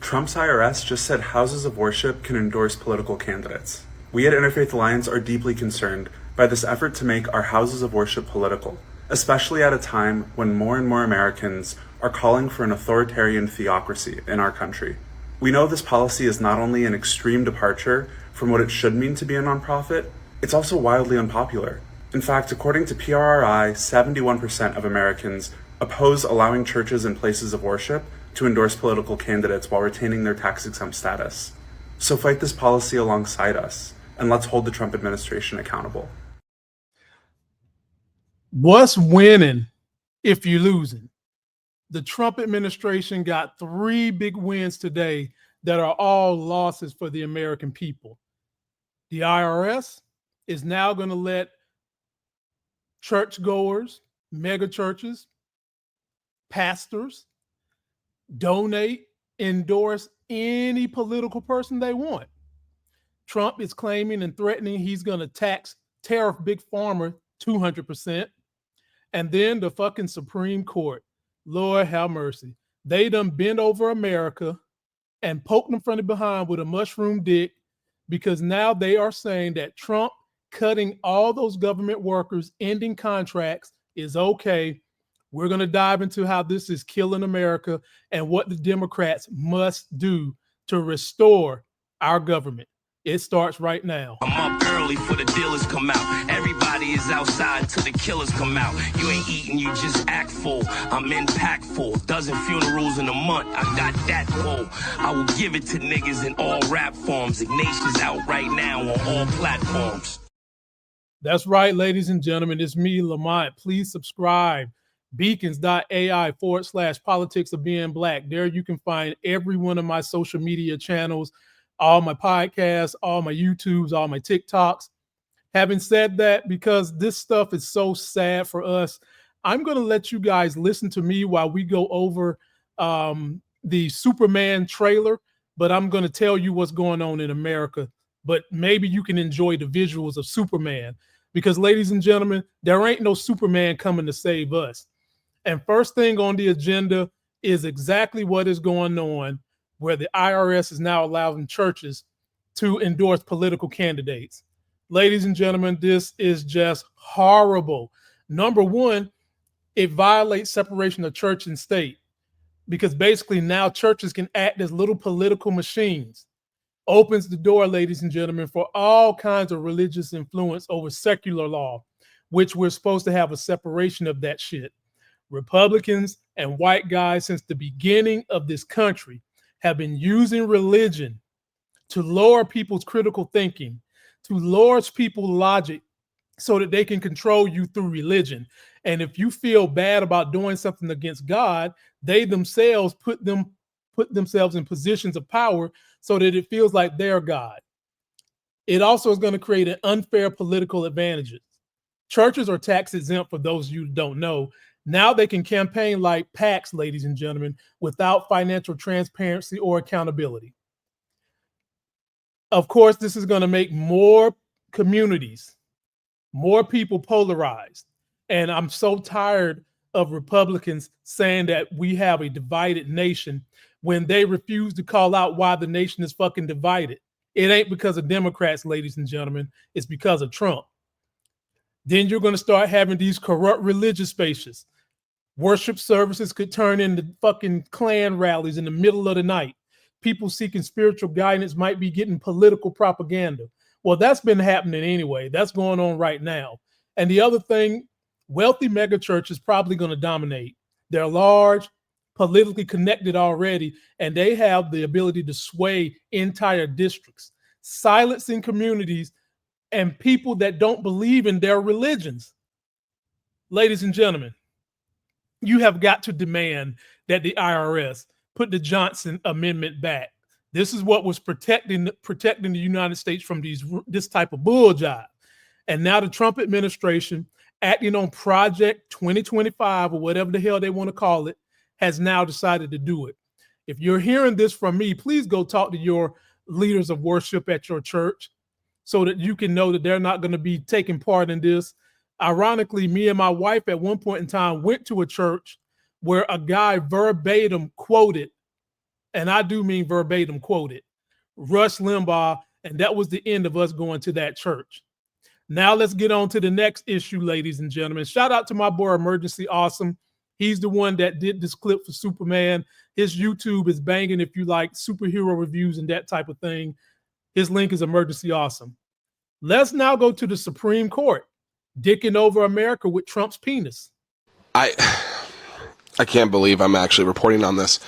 Trump's IRS just said houses of worship can endorse political candidates. We at Interfaith Alliance are deeply concerned by this effort to make our houses of worship political, especially at a time when more and more Americans are calling for an authoritarian theocracy in our country. We know this policy is not only an extreme departure from what it should mean to be a nonprofit, it's also wildly unpopular. In fact, according to PRRI, 71% of Americans oppose allowing churches and places of worship to endorse political candidates while retaining their tax-exempt status. So fight this policy alongside us, and let's hold the Trump administration accountable. What's winning if you're losing? The Trump administration got 3 big wins today that are all losses for the American people. The IRS is now going to let churchgoers, mega churches, pastors donate, endorse any political person they want. Trump is claiming and threatening he's going to tariff Big Pharma 200%. And then the fucking Supreme Court, Lord have mercy, they done bent over America and poked them from the behind with a mushroom dick, because now they are saying that Trump cutting all those government workers, ending contracts is okay. We're going to dive into how this is killing America and what the Democrats must do to restore our government. It starts right now. I'm up early for the dealers come out. Everybody is outside till the killers come out. You ain't eating, you just act full. I'm impactful. Dozen funerals in a month. I got that full. I will give it to niggas in all rap forms. Ignatius out right now on all platforms. That's right, ladies and gentlemen. It's me, Lamont. Please subscribe. Beacons.ai/politics of being black. There you can find every one of my social media channels, all my podcasts, all my YouTubes, all my TikToks. Having said that, because this stuff is so sad for us, I'm going to let you guys listen to me while we go over the Superman trailer, but I'm going to tell you what's going on in America. But maybe you can enjoy the visuals of Superman, because, ladies and gentlemen, there ain't no Superman coming to save us. And first thing on the agenda is exactly what is going on, where the IRS is now allowing churches to endorse political candidates. Ladies and gentlemen, this is just horrible. Number one, it violates separation of church and state, because basically now churches can act as little political machines. Opens the door, ladies and gentlemen, for all kinds of religious influence over secular law, which we're supposed to have a separation of that shit. Republicans and white guys since the beginning of this country have been using religion to lower people's critical thinking, to lower people's logic, so that they can control you through religion. And if you feel bad about doing something against God, they themselves put themselves in positions of power so that it feels like they're God. It also is going to create an unfair political advantages. Churches are tax exempt, for those of you who don't know. Now they can campaign like PACs, ladies and gentlemen, without financial transparency or accountability. Of course, this is going to make more communities, more people polarized. And I'm so tired of Republicans saying that we have a divided nation when they refuse to call out why the nation is fucking divided. It ain't because of Democrats, ladies and gentlemen. It's because of Trump. Then you're going to start having these corrupt religious spaces. Worship services could turn into fucking Klan rallies in the middle of the night. People seeking spiritual guidance might be getting political propaganda. Well, that's been happening anyway. That's going on right now. And the other thing, wealthy megachurch is probably going to dominate. They're large, politically connected already, and they have the ability to sway entire districts, silencing communities and people that don't believe in their religions. Ladies and gentlemen, you have got to demand that the IRS put the Johnson Amendment back. This is what was protecting the United States from this type of bull jive. And now the Trump administration, acting on Project 2025 or whatever the hell they want to call it, has now decided to do it. If you're hearing this from me, please go talk to your leaders of worship at your church so that you can know that they're not going to be taking part in this. Ironically, me and my wife at one point in time went to a church where a guy verbatim quoted and I do mean verbatim quoted, Rush Limbaugh, and that was the end of us going to that church. Now let's get on to the next issue, ladies and gentlemen. Shout out to my boy Emergency Awesome. He's the one that did this clip for Superman. His YouTube is banging if you like superhero reviews and that type of thing. His link is Emergency Awesome. Let's now go to the Supreme Court, dicking over America with Trump's penis. I can't believe I'm actually reporting on this.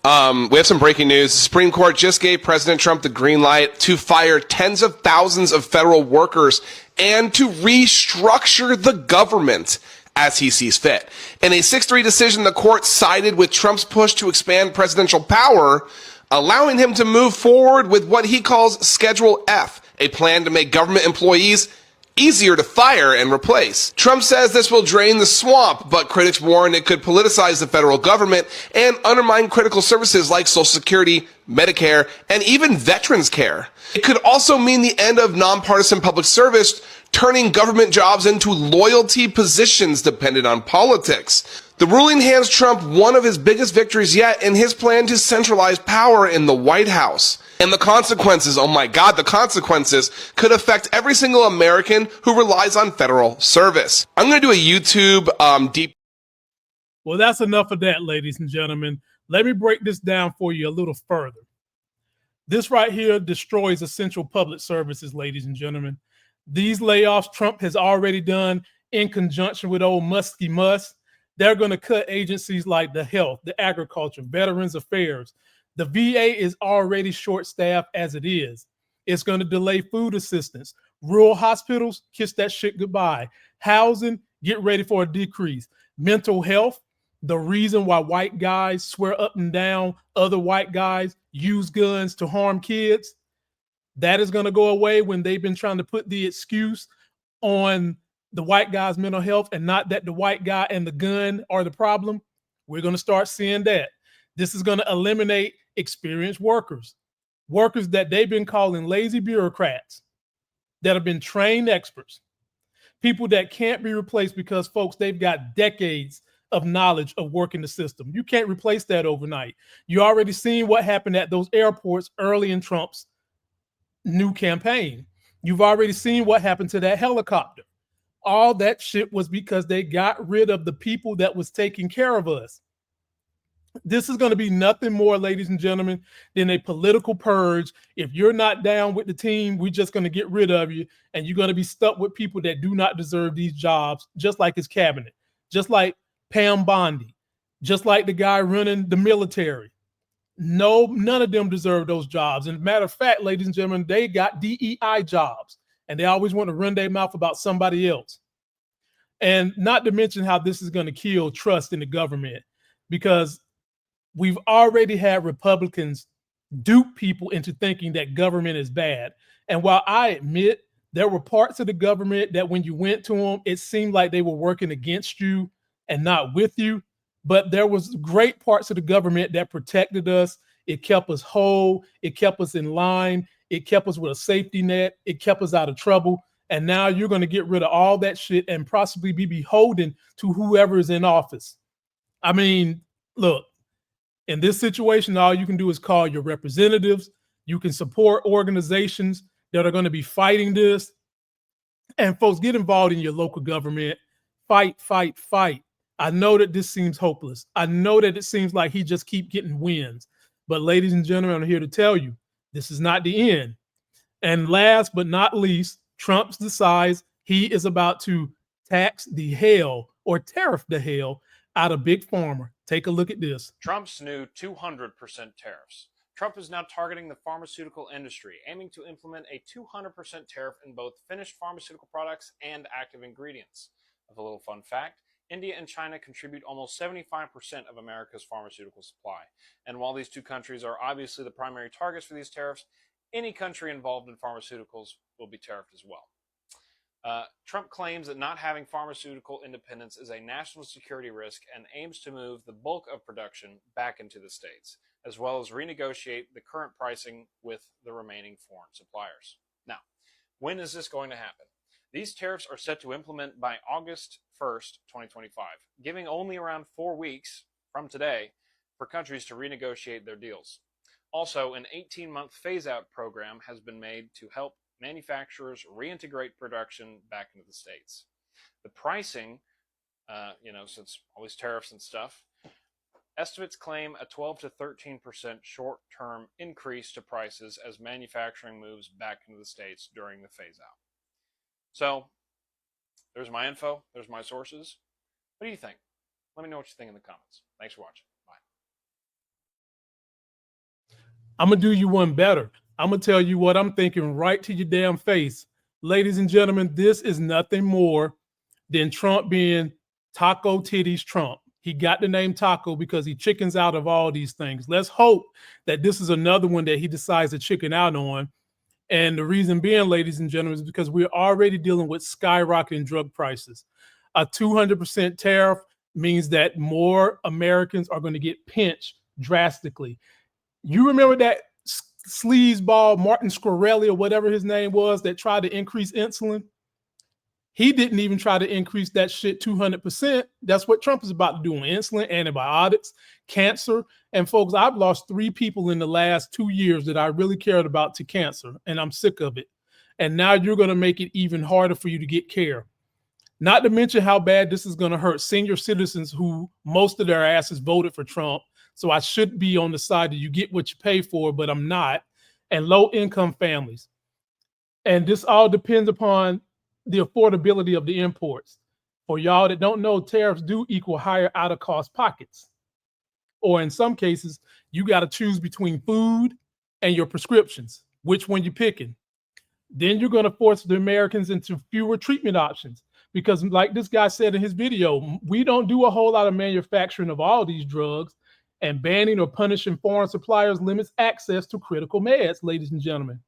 We have some breaking news. The Supreme Court just gave President Trump the green light to fire tens of thousands of federal workers and to restructure the government as he sees fit. In a 6-3 decision, the court sided with Trump's push to expand presidential power, allowing him to move forward with what he calls Schedule F, a plan to make government employees easier to fire and replace. Trump says this will drain the swamp, but critics warn it could politicize the federal government and undermine critical services like Social Security, Medicare, and even veterans care. It could also mean the end of nonpartisan public service, turning government jobs into loyalty positions dependent on politics. The ruling hands Trump one of his biggest victories yet in his plan to centralize power in the White House. And the consequences, oh my God, the consequences could affect every single American who relies on federal service. I'm going to do a YouTube deep. Well, that's enough of that, ladies and gentlemen. Let me break this down for you a little further. This right here destroys essential public services, ladies and gentlemen. These layoffs Trump has already done in conjunction with old Muskie Muss. They're going to cut agencies like the health, the agriculture, Veterans Affairs. The VA is already short-staffed as it is. It's going to delay food assistance. Rural hospitals, kiss that shit goodbye. Housing, get ready for a decrease. Mental health, the reason why white guys swear up and down other white guys use guns to harm kids, that is going to go away when they've been trying to put the excuse on the white guy's mental health and not that the white guy and the gun are the problem. We're going to start seeing that. This is going to eliminate experienced workers that they've been calling lazy bureaucrats, that have been trained experts, people that can't be replaced because, folks, they've got decades of knowledge of working the system. You can't replace that overnight. You already seen what happened at those airports early in Trump's new campaign. You've already seen what happened to that helicopter. All that shit was because they got rid of the people that was taking care of us. This is going to be nothing more, ladies and gentlemen, than a political purge. If you're not down with the team, we're just going to get rid of you, and you're going to be stuck with people that do not deserve these jobs, just like his cabinet, just like Pam Bondi, just like the guy running the military. No, none of them deserve those jobs. And as a matter of fact, ladies and gentlemen, they got DEI jobs, and they always want to run their mouth about somebody else. And not to mention how this is going to kill trust in the government, because we've already had Republicans dupe people into thinking that government is bad. And while I admit there were parts of the government that when you went to them, it seemed like they were working against you and not with you. But there was great parts of the government that protected us. It kept us whole. It kept us in line. It kept us with a safety net. It kept us out of trouble. And now you're going to get rid of all that shit and possibly be beholden to whoever is in office. I mean, look, in this situation, all you can do is call your representatives. You can support organizations that are going to be fighting this. And folks, get involved in your local government. Fight, fight, fight. I know that this seems hopeless. I know that it seems like he just keep getting wins. But ladies and gentlemen, I'm here to tell you, this is not the end. And last but not least, Trump decides he is about to tax the hell or tariff the hell out of Big Pharma. Take a look at this. Trump's new 200% tariffs. Trump is now targeting the pharmaceutical industry, aiming to implement a 200% tariff in both finished pharmaceutical products and active ingredients. Of a little fun fact, India and China contribute almost 75% of America's pharmaceutical supply. And while these two countries are obviously the primary targets for these tariffs, any country involved in pharmaceuticals will be tariffed as well. Trump claims that not having pharmaceutical independence is a national security risk and aims to move the bulk of production back into the states, as well as renegotiate the current pricing with the remaining foreign suppliers. Now, when is this going to happen? These tariffs are set to implement by August 1st, 2025, giving only around 4 weeks from today for countries to renegotiate their deals. Also, an 18-month phase-out program has been made to help manufacturers reintegrate production back into the States. The pricing, since all these tariffs and stuff, estimates claim a 12 to 13% short-term increase to prices as manufacturing moves back into the States during the phase-out. So, there's my info. There's my sources. What do you think? Let me know what you think in the comments. Thanks for watching. Bye. I'm going to do you one better. I'm going to tell you what I'm thinking right to your damn face. Ladies and gentlemen, this is nothing more than Trump being Taco Titties Trump. He got the name Taco because he chickens out of all these things. Let's hope that this is another one that he decides to chicken out on. And the reason being, ladies and gentlemen, is because we're already dealing with skyrocketing drug prices. A 200% tariff means that more Americans are going to get pinched drastically. You remember that sleazeball Martin Shkreli or whatever his name was that tried to increase insulin? He didn't even try to increase that shit 200%. That's what Trump is about to do on insulin, antibiotics, cancer. And folks, I've lost 3 people in the last 2 years that I really cared about to cancer, and I'm sick of it. And now you're going to make it even harder for you to get care. Not to mention how bad this is going to hurt senior citizens who most of their asses voted for Trump. So I should be on the side that you get what you pay for, but I'm not. And low-income families. And this all depends upon the affordability of the imports. For y'all that don't know, tariffs do equal higher out-of-cost pockets. Or in some cases, you got to choose between food and your prescriptions. Which one you picking? Then you're going to force the Americans into fewer treatment options. Because like this guy said in his video, we don't do a whole lot of manufacturing of all these drugs. And banning or punishing foreign suppliers limits access to critical meds, ladies and gentlemen.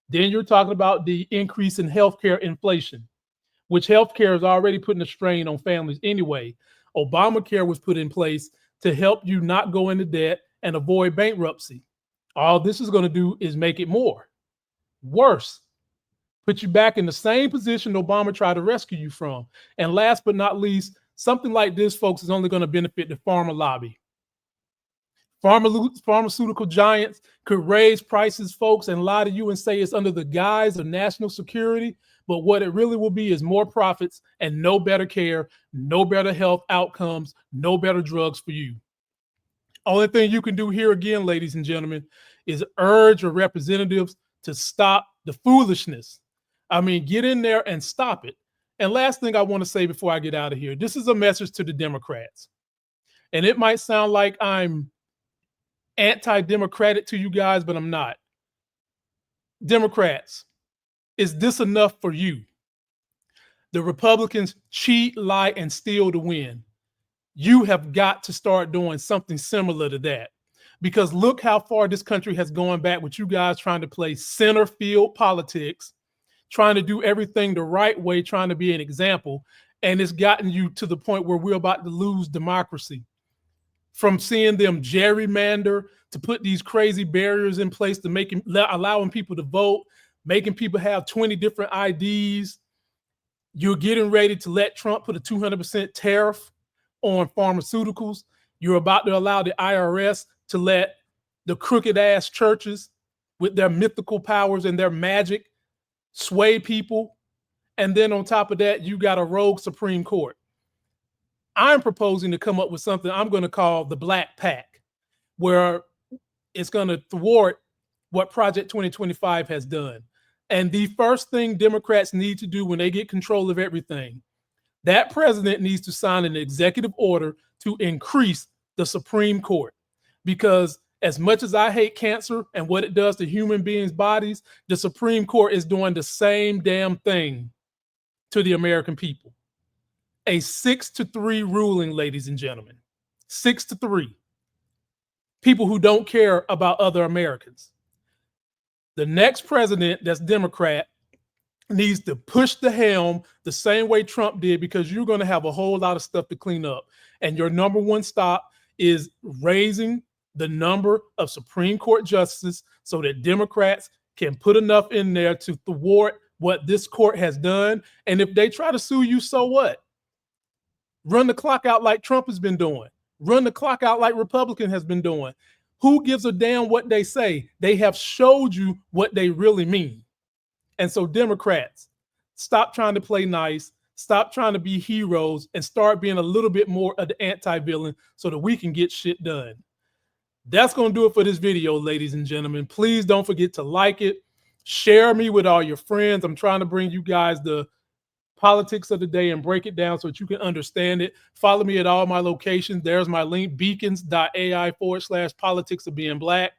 Then you're talking about the increase in healthcare inflation, which healthcare is already putting a strain on families anyway. Obamacare was put in place to help you not go into debt and avoid bankruptcy. All this is going to do is make it worse, put you back in the same position Obama tried to rescue you from. And last but not least, something like this, folks, is only going to benefit the pharma lobby. Pharmaceutical giants could raise prices, folks, and lie to you and say it's under the guise of national security. But what it really will be is more profits and no better care, no better health outcomes, no better drugs for you. Only thing you can do here again, ladies and gentlemen, is urge your representatives to stop the foolishness. I mean, get in there and stop it. And last thing I want to say before I get out of here, this is a message to the Democrats. And it might sound like I'm anti-democratic to you guys, but I'm not. Democrats, is this enough for you? The Republicans cheat, lie, and steal to win. You have got to start doing something similar to that. Because look how far this country has gone back with you guys trying to play center field politics, trying to do everything the right way, trying to be an example. And it's gotten you to the point where we're about to lose democracy. From seeing them gerrymander to put these crazy barriers in place to allowing people to vote, making people have 20 different IDs. You're getting ready to let Trump put a 200% tariff on pharmaceuticals. You're about to allow the IRS to let the crooked ass churches with their mythical powers and their magic sway people. And then on top of that, you got a rogue Supreme Court. I'm proposing to come up with something I'm going to call the Black Pack, where it's going to thwart what Project 2025 has done. And the first thing Democrats need to do when they get control of everything, that president needs to sign an executive order to increase the Supreme Court. Because as much as I hate cancer and what it does to human beings' bodies, the Supreme Court is doing the same damn thing to the American people. A 6-3 ruling, ladies and gentlemen. 6-3. People who don't care about other Americans. The next president that's Democrat needs to push the helm the same way Trump did, because you're going to have a whole lot of stuff to clean up. And your number one stop is raising the number of Supreme Court justices so that Democrats can put enough in there to thwart what this court has done. And if they try to sue you, so what? Run the clock out like Trump has been doing. Run the clock out like Republican has been doing. Who gives a damn what they say? They have showed you what they really mean. And so Democrats, stop trying to play nice, stop trying to be heroes, and start being a little bit more of the anti-villain so that we can get shit done. That's going to do it for this video, ladies and gentlemen. Please don't forget to like it. Share me with all your friends. I'm trying to bring you guys the politics of the day and break it down so that you can understand it. Follow me at all my locations. There's my link, beacons.ai/politics of being black.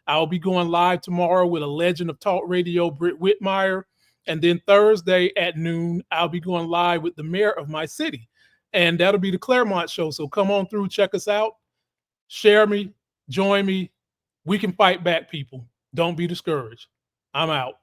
I'll be going live tomorrow with a legend of talk radio, Britt Whitmire. And then Thursday at noon, I'll be going live with the mayor of my city. And that'll be the Claremont show. So come on through, check us out. Share me, join me. We can fight back, people. Don't be discouraged. I'm out.